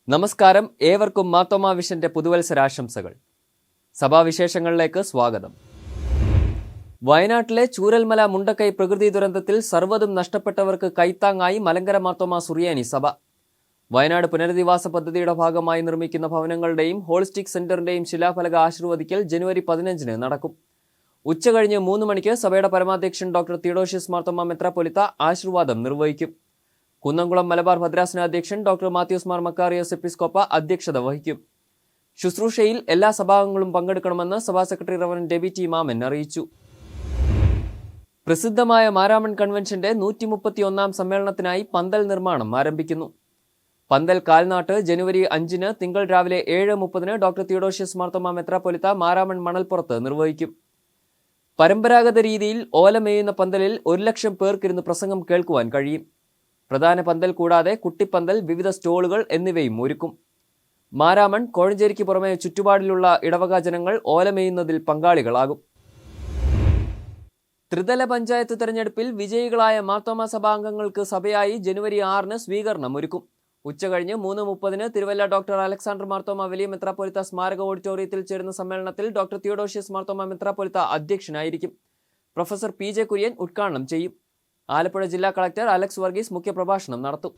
നമസ്കാരം, ഏവർക്കും മാർത്തോമാ വിഷന്റെ പുതുവത്സരാശംസകൾ. സഭാവിശേഷങ്ങളിലേക്ക് സ്വാഗതം. വയനാട്ടിലെ ചൂരൽമല മുണ്ടക്കൈ പ്രകൃതി ദുരന്തത്തിൽ സർവ്വതും നഷ്ടപ്പെട്ടവർക്ക് കൈത്താങ്ങായി മലങ്കര മാർത്തോമാ സുറിയാനി സഭ. വയനാട് പുനരധിവാസ പദ്ധതിയുടെ ഭാഗമായി നിർമ്മിക്കുന്ന ഭവനങ്ങളുടെയും ഹോളിസ്റ്റിക് സെന്ററിന്റെയും ശിലാഫലക ആശീർവദിക്കൽ ജനുവരി 15-ന് നടക്കും. ഉച്ചകഴിഞ്ഞ് 3 മണിക്ക് സഭയുടെ പരമാധ്യക്ഷൻ ഡോക്ടർ തിയോഡോഷ്യസ് മാർത്തോമാ മെത്രാപ്പൊലീത്ത ആശീർവാദം നിർവഹിക്കും. കുന്നംകുളം മലബാർ ഭദ്രാസന അധ്യക്ഷൻ ഡോക്ടർ മാത്യൂസ് മാർ മക്കാറിയോസ് എപ്പിസ്കോപ്പ അധ്യക്ഷത വഹിക്കും. ശുശ്രൂഷയിൽ എല്ലാ സഭാംഗങ്ങളും പങ്കെടുക്കണമെന്ന് സഭാ സെക്രട്ടറി റവറൻഡ് ഡെബി ടി മാമൻ അറിയിച്ചു. പ്രസിദ്ധമായ മാരാമൺ കൺവെൻഷന്റെ 131-ാം സമ്മേളനത്തിനായി പന്തൽ നിർമ്മാണം ആരംഭിക്കുന്നു. പന്തൽ കാൽനാട്ട് ജനുവരി 5-ന് തിങ്കൾ രാവിലെ 7:30-ന് ഡോക്ടർ തിയോഡോഷ്യസ് മാർത്തോമാ മെത്രാപ്പൊലീത്ത മാരാമൺ മണൽപ്പുറത്ത് നിർവഹിക്കും. പരമ്പരാഗത രീതിയിൽ ഓലമേയുന്ന പന്തലിൽ 1,00,000 പേർക്കിരുന്ന് പ്രസംഗം കേൾക്കുവാൻ കഴിയും. പ്രധാന പന്തൽ കൂടാതെ കുട്ടിപ്പന്തൽ, വിവിധ സ്റ്റോളുകൾ എന്നിവയും ഒരുക്കും. മാരാമൺ, കോഴഞ്ചേരിക്ക് പുറമെ ചുറ്റുപാടിലുള്ള ഇടവക ജനങ്ങൾ ഓലമേയുന്നതിൽ പങ്കാളികളാകും. ത്രിതല പഞ്ചായത്ത് തെരഞ്ഞെടുപ്പിൽ വിജയികളായ മാർത്തോമാ സഭാംഗങ്ങൾക്ക് സഭയായി ജനുവരി 6-ന് സ്വീകരണം ഒരുക്കും. ഉച്ചകഴിഞ്ഞ് 3:30-ന് തിരുവല്ല ഡോക്ടർ അലക്സാണ്ടർ മാർത്തോമാ വലിയ മെത്രാപ്പൊലീത്ത സ്മാരക ഓഡിറ്റോറിയത്തിൽ ചേരുന്ന സമ്മേളനത്തിൽ ഡോക്ടർ തിയോഡോഷ്യസ് മാർത്തോമാ മെത്രാപ്പൊലീത്ത അധ്യക്ഷനായിരിക്കും. പ്രൊഫസർ PJ കുര്യൻ ഉദ്ഘാടനം ചെയ്യും. ആലപ്പുഴ ജില്ലാ കളക്ടർ അലക്സ് വർഗീസ് മുഖ്യപ്രഭാഷണം നടത്തും.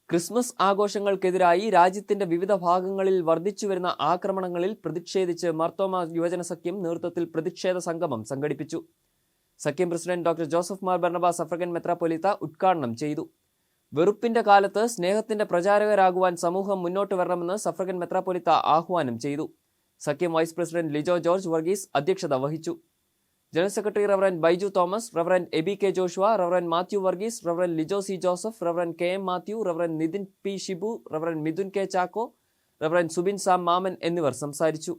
ക്രിസ്മസ് ആഘോഷങ്ങൾക്കെതിരായി രാജ്യത്തിന്റെ വിവിധ ഭാഗങ്ങളിൽ വർദ്ധിച്ചുവരുന്ന ആക്രമണങ്ങളിൽ പ്രതിഷേധിച്ച് മാർത്തോമാ യുവജന സഖ്യം നേതൃത്വത്തിൽ പ്രതിഷേധ സംഗമം സംഘടിപ്പിച്ചു. സഖ്യം president doctor Joseph Mar Barnabas suffragan മെത്രാപ്പൊലീത്ത ഉദ്ഘാടനം ചെയ്തു. വെറുപ്പിന്റെ കാലത്ത് സ്നേഹത്തിന്റെ പ്രചാരകരാകുവാൻ സമൂഹം മുന്നോട്ട് വരണമെന്ന് സഫ്രഗൻ മെത്രാപ്പൊലീത്ത ആഹ്വാനം ചെയ്തു. സഖ്യം വൈസ് പ്രസിഡന്റ് ലിജോ ജോർജ് വർഗീസ് അധ്യക്ഷത വഹിച്ചു. General secretary reverend Baiju Thomas, reverend Abi K Joshua, reverend Mathew Varghese, reverend Lijo C Joseph, reverend KM Mathew, reverend Nithin P Shibu, reverend Midhun K Chacko, reverend Subin Sam Mammen എന്നിവർ സംസാരിച്ചു.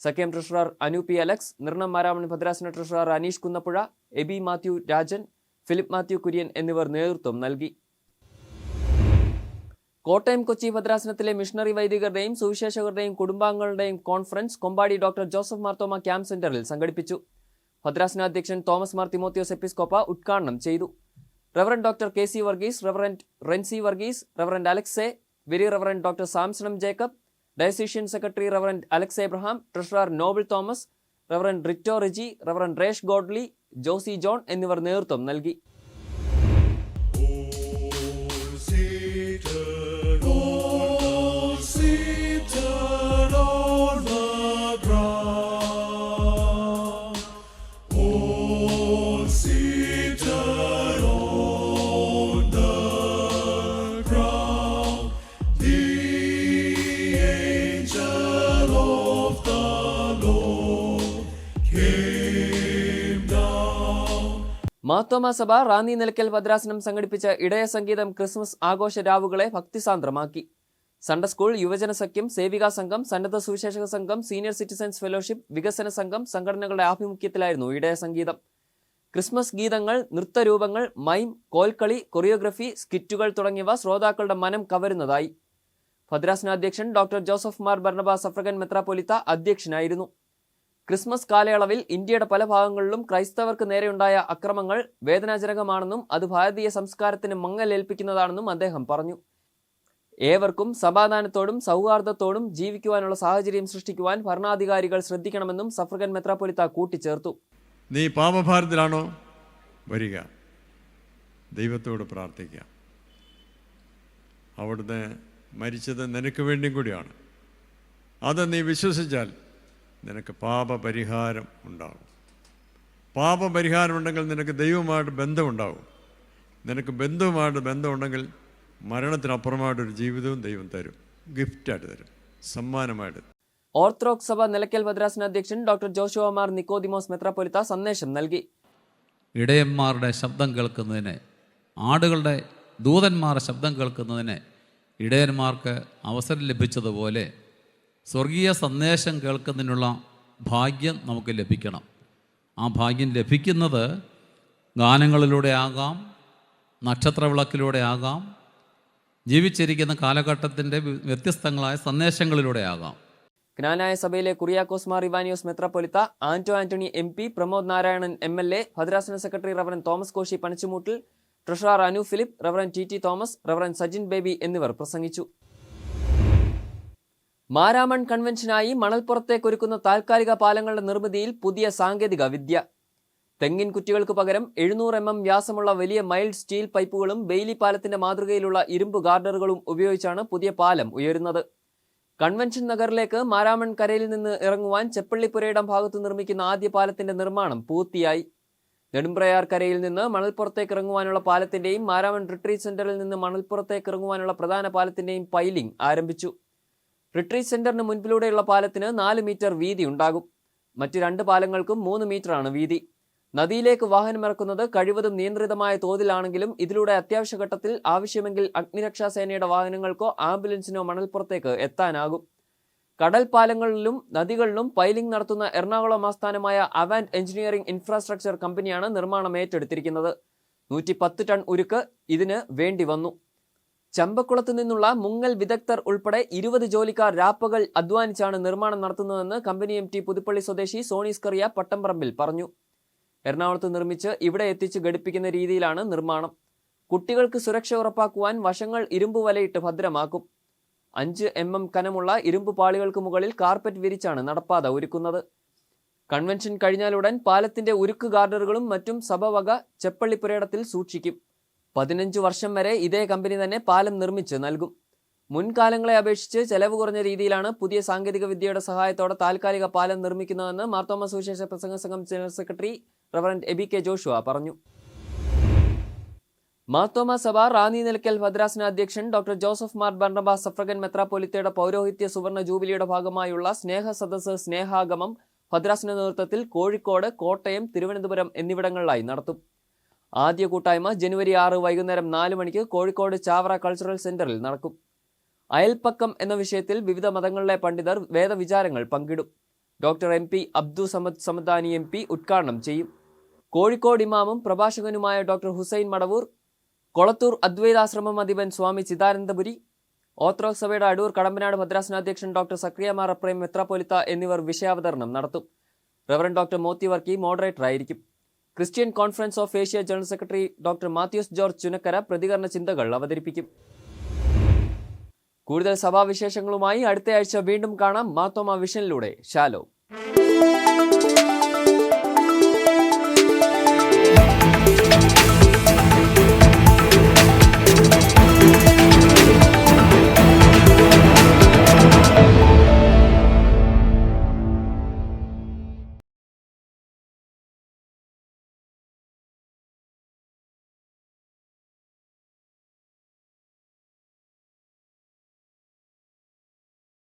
സഖ്യം ട്രഷറർ അനു P അലക്സ്, നിർണം മാരാമൺ ഭദ്രാസന ട്രഷറർ അനീഷ് കുന്നപ്പുഴ, എബി മാത്യു രാജൻ, ഫിലിപ്പ് മാത്യു കുര്യൻ എന്നിവർ നേതൃത്വം നൽകി. കോട്ടയം കൊച്ചി ഭദ്രാസനത്തിലെ മിഷണറി വൈദികരുടെയും സുവിശേഷകരുടെയും കുടുംബാംഗങ്ങളുടെയും conference Kombady doctor Joseph Marthoma camp സെന്ററിൽ സംഘടിപ്പിച്ചു. ഭദ്രാസന അധ്യക്ഷൻ തോമസ് മാർ തിമോത്തിയോസ് എപ്പിസ്കോപ്പ ഉദ്ഘാടനം ചെയ്തു. Reverend doctor KC Varghese, reverend Renzi Varghese, reverend അലക്സെ, വെരി റവറൻഡ് ഡോക്ടർ സാംസണം Jacob, diocesan secretary reverend Alex Abraham, treasurer Noble Thomas, reverend Rito Riji, reverend Resh Godly, Josy John എന്നിവർ നേതൃത്വം നൽകി. മാർത്തോമാ സഭ റാന്നി നിലയ്ക്കൽ ഭദ്രാസനം സംഘടിപ്പിച്ച ഇടയ സംഗീതം ക്രിസ്മസ് ആഘോഷ രാവുകളെ ഭക്തിസാന്ദ്രമാക്കി. സൺഡേ സ്കൂൾ, യുവജന സഖ്യം, സേവികാ സംഘം, സന്നദ്ധ സുവിശേഷക സംഘം, സീനിയർ സിറ്റിസൺസ് ഫെലോഷിപ്പ്, വികസന സംഘം സംഘടനകളുടെ ആഭിമുഖ്യത്തിലായിരുന്നു ഇടയ സംഗീതം. ക്രിസ്മസ് ഗീതങ്ങൾ, നൃത്തരൂപങ്ങൾ, മൈം, കോൽക്കളി, കൊറിയോഗ്രഫി, സ്കിറ്റുകൾ തുടങ്ങിയവ ശ്രോതാക്കളുടെ മനം കവരുന്നതായി. ഭദ്രാസന അധ്യക്ഷൻ ഡോക്ടർ ജോസഫ് മാർ ബർണബാസ് സഫ്രഗൻ മെത്രാപ്പൊലീത്ത അധ്യക്ഷനായിരുന്നു. ക്രിസ്മസ് കാലയളവിൽ ഇന്ത്യയുടെ പല ഭാഗങ്ങളിലും ക്രൈസ്തവർക്ക് നേരെയുണ്ടായ അക്രമങ്ങൾ വേദനാജനകമാണെന്നും അത് ഭാരതീയ സംസ്കാരത്തിന് മങ്ങലേൽപ്പിക്കുന്നതാണെന്നും അദ്ദേഹം പറഞ്ഞു. ഏവർക്കും സമാധാനത്തോടും സൗഹാർദ്ദത്തോടും ജീവിക്കുവാനുള്ള സാഹചര്യം സൃഷ്ടിക്കുവാൻ ഭരണാധികാരികൾ ശ്രദ്ധിക്കണമെന്നും സഫ്രഗൻ മെത്രാപ്പൊലീത്ത കൂട്ടിച്ചേർത്തു. നീ പാപഭാരത്തിലാണോ? വരിക, ദൈവത്തോട് പ്രാർത്ഥിക്കുക. അവിടുന്ന് മരിച്ചത് നിനക്ക് വേണ്ടിയും കൂടിയാണ്. അത് നീ വിശ്വസിച്ചാൽ നിനക്ക് പാപപരിഹാരം ഉണ്ടാകും. പാപപരിഹാരം ഉണ്ടെങ്കിൽ നിനക്ക് ദൈവവുമായിട്ട് ബന്ധമുണ്ടാകും. നിനക്ക് ബന്ധവുമായിട്ട് ബന്ധമുണ്ടെങ്കിൽ മരണത്തിനപ്പുറമായിട്ടൊരു ജീവിതവും ദൈവം തരും, ഗിഫ്റ്റായിട്ട് തരും, സമ്മാനമായിട്ട്. ഓർത്തഡോക്സ് സഭ നിലയ്ക്കൽ ഭദ്രാസന അധ്യക്ഷൻ ഡോക്ടർ ജോഷുവ മാർ നിക്കോദിമോസ് മെത്രാപ്പൊലീത്ത സന്ദേശം നൽകി. ഇടയന്മാരുടെ ശബ്ദം കേൾക്കുന്നതിന്, ആടുകളുടെ ദൂതന്മാരുടെ ശബ്ദം കേൾക്കുന്നതിന് ഇടയന്മാർക്ക് അവസരം ലഭിച്ചതുപോലെ സ്വർഗീയ സന്ദേശം കേൾക്കുന്നതിനുള്ള ഭാഗ്യം നമുക്ക് ലഭിക്കണം. ആ ഭാഗ്യം ലഭിക്കുന്നത് ഗാനങ്ങളിലൂടെ ആകാം, നക്ഷത്രവിളക്കിലൂടെ ആകാം, ജീവിച്ചിരിക്കുന്ന കാലഘട്ടത്തിൻ്റെ വ്യത്യസ്തങ്ങളായ സന്ദേശങ്ങളിലൂടെ ആകാം. ജ്ഞാനായ സഭയിലെ കുറിയാക്കോസ് മാർ ഇവാനിയോസ് മെത്രാപ്പൊലീത്ത, ആന്റോ ആന്റണി MP, പ്രമോദ് നാരായണൻ MLA, ഭദ്രാസന secretary reverend Thomas Koshy Panachumoottil, treasurer Anu Philip, reverend T Thomas, reverend Sajin Baby എന്നിവർ പ്രസംഗിച്ചു. മാരാമൺ കൺവെൻഷനായി മണൽപ്പുറത്തേക്കൊരുക്കുന്ന താൽക്കാലിക പാലങ്ങളുടെ നിർമ്മിതിയിൽ പുതിയ സാങ്കേതിക വിദ്യ. തെങ്ങിൻ കുറ്റികൾക്ക് പകരം 700 mm വ്യാസമുള്ള വലിയ മൈൽഡ് സ്റ്റീൽ പൈപ്പുകളും ബെയിലി പാലത്തിന്റെ മാതൃകയിലുള്ള ഇരുമ്പ് ഗാർഡറുകളും ഉപയോഗിച്ചാണ് പുതിയ പാലം ഉയരുന്നത്. കൺവെൻഷൻ നഗറിലേക്ക് മാരാമൺ കരയിൽ നിന്ന് ഇറങ്ങുവാൻ ചെപ്പള്ളിപ്പുരയിടം ഭാഗത്ത് നിർമ്മിക്കുന്ന ആദ്യ പാലത്തിന്റെ നിർമ്മാണം പൂർത്തിയായി. നെടുമ്പ്രയാർ കരയിൽ നിന്ന് മണൽപ്പുറത്തേക്ക് ഇറങ്ങുവാനുള്ള പാലത്തിന്റെയും മാരാമൺ റിട്രീറ്റ് സെന്ററിൽ നിന്ന് മണൽപ്പുറത്തേക്ക് ഇറങ്ങുവാനുള്ള പ്രധാന പാലത്തിന്റെയും പൈലിംഗ് ആരംഭിച്ചു. റിട്രീറ്റ് സെന്ററിന് മുൻപിലൂടെയുള്ള പാലത്തിന് 4 മീറ്റർ വീതി ഉണ്ടാകും. മറ്റ് 2 പാലങ്ങൾക്കും 3 മീറ്ററാണ് വീതി. നദിയിലേക്ക് വാഹനമിറക്കുന്നത് കഴിവതും നിയന്ത്രിതമായ തോതിലാണെങ്കിലും ഇതിലൂടെ അത്യാവശ്യ ഘട്ടത്തിൽ ആവശ്യമെങ്കിൽ അഗ്നിരക്ഷാസേനയുടെ വാഹനങ്ങൾക്കോ ആംബുലൻസിനോ മണൽപ്പുറത്തേക്ക് എത്താനാകും. കടൽ പാലങ്ങളിലും നദികളിലും പൈലിംഗ് നടത്തുന്ന എറണാകുളം ആസ്ഥാനമായ അവാന്റ് എഞ്ചിനീയറിംഗ് ഇൻഫ്രാസ്ട്രക്ചർ കമ്പനിയാണ് നിർമ്മാണം ഏറ്റെടുത്തിരിക്കുന്നത്. 110 ടൺ ഉരുക്ക് ഇതിന് വേണ്ടി വന്നു. ചമ്പക്കുളത്ത് നിന്നുള്ള മുങ്ങൽ വിദഗ്ധർ ഉൾപ്പെടെ 20 ജോലിക്കാർ രാപ്പകൽ അധ്വാനിച്ചാണ് നിർമ്മാണം നടത്തുന്നതെന്ന് കമ്പനി MT പുതുപ്പള്ളി സ്വദേശി സോണീസ് കറിയ പട്ടംപറമ്പിൽ പറഞ്ഞു. എറണാകുളത്ത് നിർമ്മിച്ച് ഇവിടെ എത്തിച്ച് ഘടിപ്പിക്കുന്ന രീതിയിലാണ് നിർമ്മാണം. കുട്ടികൾക്ക് സുരക്ഷ ഉറപ്പാക്കുവാൻ വശങ്ങൾ ഇരുമ്പ് വലയിട്ട് ഭദ്രമാക്കും. 5 mm കനമുള്ള ഇരുമ്പ് പാളികൾക്ക് മുകളിൽ കാർപ്പറ്റ് വിരിച്ചാണ് നടപ്പാത ഒരുക്കുന്നത്. കൺവെൻഷൻ കഴിഞ്ഞാലുടൻ പാലത്തിന്റെ ഉരുക്ക് ഗാർഡറുകളും മറ്റും സഭ വക ചെപ്പള്ളിപ്പുരയിടത്തിൽ സൂക്ഷിക്കും. 15 വർഷം വരെ ഇതേ കമ്പനി തന്നെ പാലം നിർമ്മിച്ച് നൽകും. മുൻകാലങ്ങളെ അപേക്ഷിച്ച് ചെലവ് കുറഞ്ഞ രീതിയിലാണ് പുതിയ സാങ്കേതിക വിദ്യയുടെ സഹായത്തോടെ താൽക്കാലിക പാലം നിർമ്മിക്കുന്നതെന്ന് മാർത്തോമ സുവിശേഷ പ്രസംഗ സംഘം general secretary reverend Abi K Joshua പറഞ്ഞു. മാർത്തോമ സഭ റാന്നി നിലയ്ക്കൽ ഭദ്രാസന അധ്യക്ഷൻ ഡോക്ടർ ജോസഫ് മാർ ബർണബാസ് സഫ്രഗൻ മെത്രാപ്പൊലീത്തയുടെ പൗരോഹിത്യ സുവർണ ജൂബിലിയുടെ ഭാഗമായുള്ള സ്നേഹ സദസ്സ് സ്നേഹാഗമം ഭദ്രാസന നേതൃത്വത്തിൽ കോഴിക്കോട്, കോട്ടയം, തിരുവനന്തപുരം എന്നിവിടങ്ങളിലായി നടത്തും. ആദ്യ കൂട്ടായ്മ ജനുവരി 6 വൈകുന്നേരം 4 മണിക്ക് കോഴിക്കോട് ചാവറ കൾച്ചറൽ സെന്ററിൽ നടക്കും. അയൽപ്പക്കം എന്ന വിഷയത്തിൽ വിവിധ മതങ്ങളിലെ പണ്ഡിതർ വേദവിചാരങ്ങൾ പങ്കിടും. Doctor MP Abdu Samad Samadani MP ഉദ്ഘാടനം ചെയ്യും. കോഴിക്കോട് ഇമാമും പ്രഭാഷകനുമായ ഡോക്ടർ ഹുസൈൻ മടവൂർ, കൊളത്തൂർ അദ്വൈതാശ്രമം അധിപൻ സ്വാമി ചിദാനന്ദപുരി, ഓർത്തഡോക്സ് സഭയുടെ അടൂർ കടമ്പനാട് ഭദ്രാസനാധ്യക്ഷൻ ഡോക്ടർ സക്രിയ മാർ അപ്രേം മെത്രാപ്പൊലിത്ത എന്നിവർ വിഷയാവതരണം നടത്തും. Reverend doctor Moti Varkey moderator ആയിരിക്കും. Christian conference of Asia general secretary doctor Mathews George Chunakkara പ്രതികരണ ചിന്തകൾ അവതരിപ്പിക്കും. കൂടുതൽ സഭാവിശേഷങ്ങളുമായി അടുത്തയാഴ്ച വീണ്ടും കാണാം. മാർത്തോമ വിഷനിലൂടെ. ഷാലോം.